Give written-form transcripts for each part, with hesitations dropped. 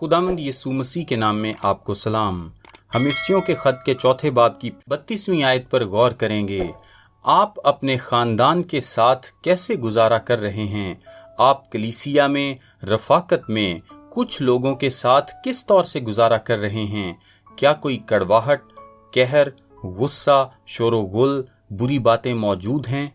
खुदावंद यीशु मसीह के नाम में आपको सलाम। हम इफिसियों के खत के चौथे बाब की 32वीं आयत पर गौर करेंगे। आप अपने खानदान के साथ कैसे गुजारा कर रहे हैं? आप कलीसिया में, रफाकत में कुछ लोगों के साथ किस तौर से गुजारा कर रहे हैं? क्या कोई कड़वाहट, कहर, गुस्सा, शोरोगुल, बुरी बातें मौजूद हैं?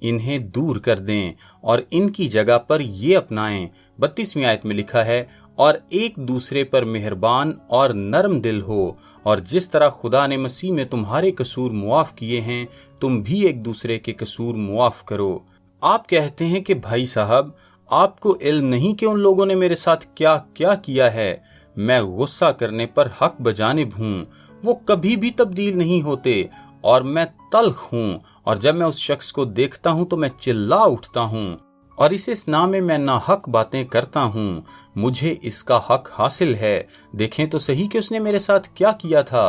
इन्हें दूर कर दें और इनकी जगह पर ये अपनाएं। 32वीं आयत में लिखा है, और एक दूसरे पर मेहरबान और नरम दिल हो, और जिस तरह खुदा ने मसीह में तुम्हारे कसूर मुआफ किए हैं, तुम भी एक दूसरे के कसूर मुआफ करो। आप कहते हैं कि भाई साहब, आपको इल्म नहीं कि उन लोगों ने मेरे साथ क्या क्या किया है। मैं गुस्सा करने पर हक बजानिब हूँ, वो कभी भी तब्दील नहीं होते, और मैं तल्ख हूँ, और जब मैं उस शख्स को देखता हूँ तो मैं चिल्ला उठता हूँ, और इस इस्ना में मैं नाहक बातें करता हूँ। मुझे इसका हक हासिल है। देखें तो सही कि उसने मेरे साथ क्या किया था।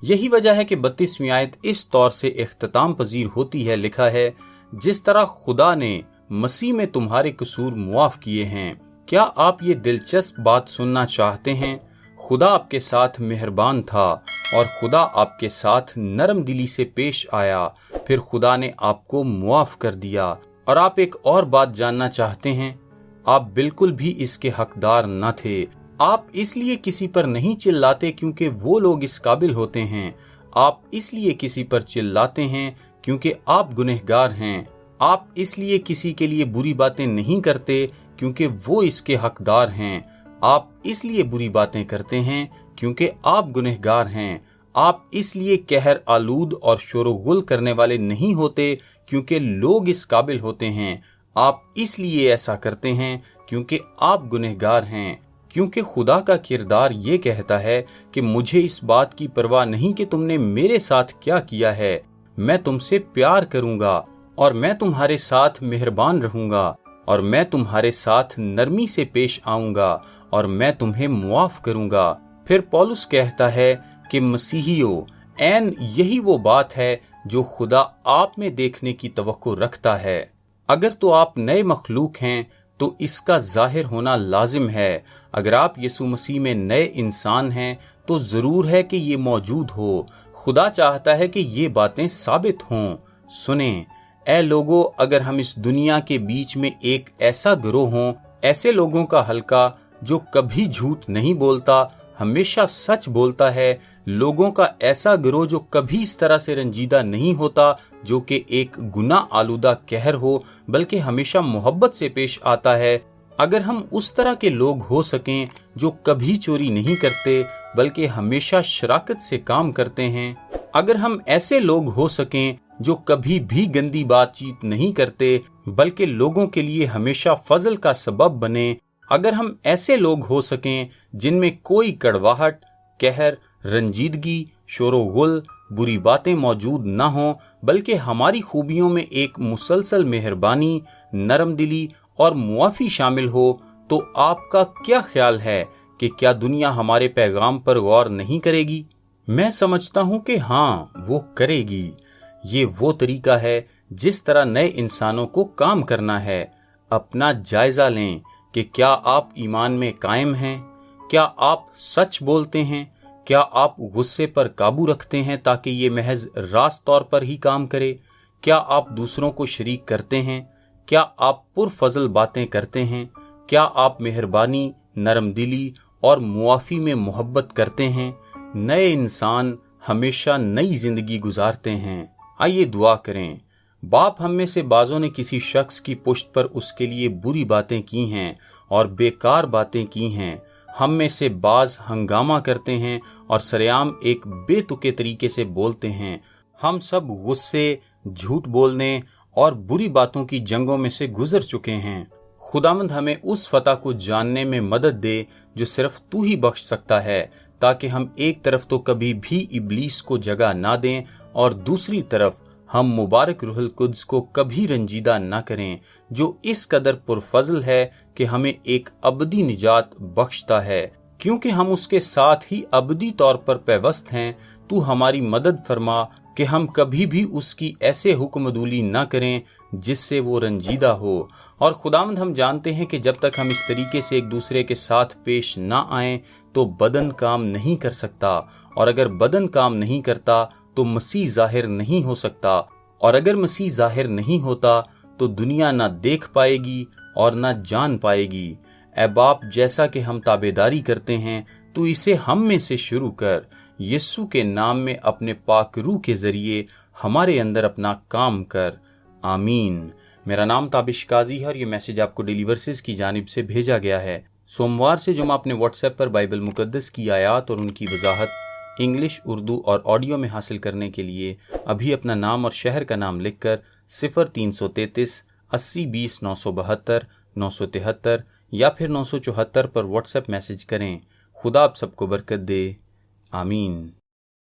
यही वजह है कि 32वीं आयत इस तौर से इख्तिताम पजीर होती है। लिखा है, जिस तरह खुदा ने मसीह में तुम्हारे कसूर मुआफ किए हैं। क्या आप ये दिलचस्प बात सुनना चाहते हैं? खुदा आपके साथ मेहरबान था और खुदा आपके साथ नरम दिली से पेश आया, फिर खुदा ने आपको मुआफ कर दिया। और आप एक और बात जानना चाहते हैं? आप बिल्कुल भी इसके हकदार न थे। आप इसलिए किसी पर नहीं चिल्लाते क्योंकि वो लोग इस काबिल होते हैं। आप इसलिए किसी पर चिल्लाते हैं क्योंकि आप गुनहगार हैं। आप इसलिए किसी के लिए बुरी बातें नहीं करते क्योंकि वो इसके हकदार हैं। आप इसलिए बुरी बातें करते हैं क्योंकि आप गुनहगार हैं। आप इसलिए कहर आलूद और शोरगुल करने वाले नहीं होते क्योंकि लोग इस काबिल होते हैं। आप इसलिए ऐसा करते हैं क्योंकि आप गुनहगार हैं। क्योंकि खुदा का किरदार ये कहता है कि मुझे इस बात की परवाह नहीं कि तुमने मेरे साथ क्या किया है। मैं तुमसे प्यार करूंगा, और मैं तुम्हारे साथ मेहरबान रहूंगा, और मैं तुम्हारे साथ नरमी से पेश आऊंगा, और मैं तुम्हें मुआफ करूंगा। फिर पौलुस कहता है कि मसीहियों, ऐन यही वो बात है जो खुदा आप में देखने की तवक्को रखता है। अगर तो आप नए मखलूक हैं तो इसका जाहिर होना लाजिम है। अगर आप यीशु मसीह में नए इंसान हैं तो जरूर है कि ये मौजूद हो। खुदा चाहता है कि ये बातें साबित हों। सुने ऐ लोगों, अगर हम इस दुनिया के बीच में एक ऐसा गिरोह हों, ऐसे लोगों का हल्का जो कभी झूठ नहीं बोलता, हमेशा सच बोलता है, लोगों का ऐसा गिरोह जो कभी इस तरह से रंजीदा नहीं होता, जो कि एक गुनाह आलूदा कहर हो, बल्कि हमेशा मोहब्बत से पेश आता है। अगर हम उस तरह के लोग हो सकें जो कभी चोरी नहीं करते बल्कि हमेशा शराकत से काम करते हैं, अगर हम ऐसे लोग हो सकें जो कभी भी गंदी बातचीत नहीं करते बल्कि लोगों के लिए हमेशा फजल का सबब बने, अगर हम ऐसे लोग हो सकें जिनमें कोई कड़वाहट, कहर, रंजीदगी, शोरोगुल, बुरी बातें मौजूद न हों, बल्कि हमारी खूबियों में एक मुसलसल मेहरबानी, नरम दिली और मुआफ़ी शामिल हो, तो आपका क्या ख्याल है कि क्या दुनिया हमारे पैगाम पर गौर नहीं करेगी? मैं समझता हूँ कि हाँ, वो करेगी। ये वो तरीका है जिस तरह नए इंसानों को काम करना है। अपना जायजा लें कि क्या आप ईमान में कायम हैं? क्या आप सच बोलते हैं? क्या आप गुस्से पर काबू रखते हैं ताकि ये महज रास्त तौर पर ही काम करे? क्या आप दूसरों को शरीक करते हैं? क्या आप पुरफजल बातें करते हैं? क्या आप मेहरबानी, नरम दिली और मुआफ़ी में मोहब्बत करते हैं? नए इंसान हमेशा नई जिंदगी गुजारते हैं। आइए दुआ करें। बाप, हम में से बाज़ों ने किसी शख्स की पुश्त पर उसके लिए बुरी बातें की हैं और बेकार बातें की हैं। हम में से बाज हंगामा करते हैं और सरेआम एक बेतुके तरीके से बोलते हैं। हम सब गुस्से, झूठ बोलने और बुरी बातों की जंगों में से गुजर चुके हैं। खुदावंद हमें उस फतह को जानने में मदद दे जो सिर्फ तू ही बख्श सकता है, ताकि हम एक तरफ तो कभी भी इब्लीस को जगह ना दें और दूसरी तरफ हम मुबारक रूहुल कुद्स को कभी रंजीदा न करें, जो इस कदर पुरफजल है कि हमें एक अबदी निजात बख्शता है। क्योंकि हम उसके साथ ही अबदी तौर पर पैवस्त हैं, तू हमारी मदद फरमा कि हम कभी भी उसकी ऐसे हुक्मदूली न करें جس سے وہ رنجیدہ ہو۔ اور خداوند ہم جانتے ہیں کہ جب تک ہم اس طریقے سے ایک دوسرے کے ساتھ پیش نہ آئیں تو بدن کام نہیں کر سکتا، اور اگر بدن کام نہیں کرتا تو مسیح ظاہر نہیں ہو سکتا، اور اگر مسیح ظاہر نہیں ہوتا تو دنیا نہ دیکھ پائے گی اور نہ جان پائے گی۔ اے باپ، جیسا کہ ہم تابعداری کرتے ہیں تو اسے ہم میں سے شروع کر، یسوع کے نام میں اپنے پاک روح کے ذریعے ہمارے اندر اپنا کام کر، آمین۔ میرا نام تابش قاضی ہے اور یہ میسج آپ کو ڈیلی ورسز کی جانب سے بھیجا گیا ہے۔ سوموار سے جمعہ اپنے واٹس ایپ پر بائبل مقدس کی آیات اور ان کی وضاحت انگلش، اردو اور آڈیو میں حاصل کرنے کے لیے ابھی اپنا نام اور شہر کا نام لکھ کر 0333 80 20 972 973 یا پھر 974 پر واٹس ایپ میسج کریں۔ خدا آپ سب کو برکت دے، آمین۔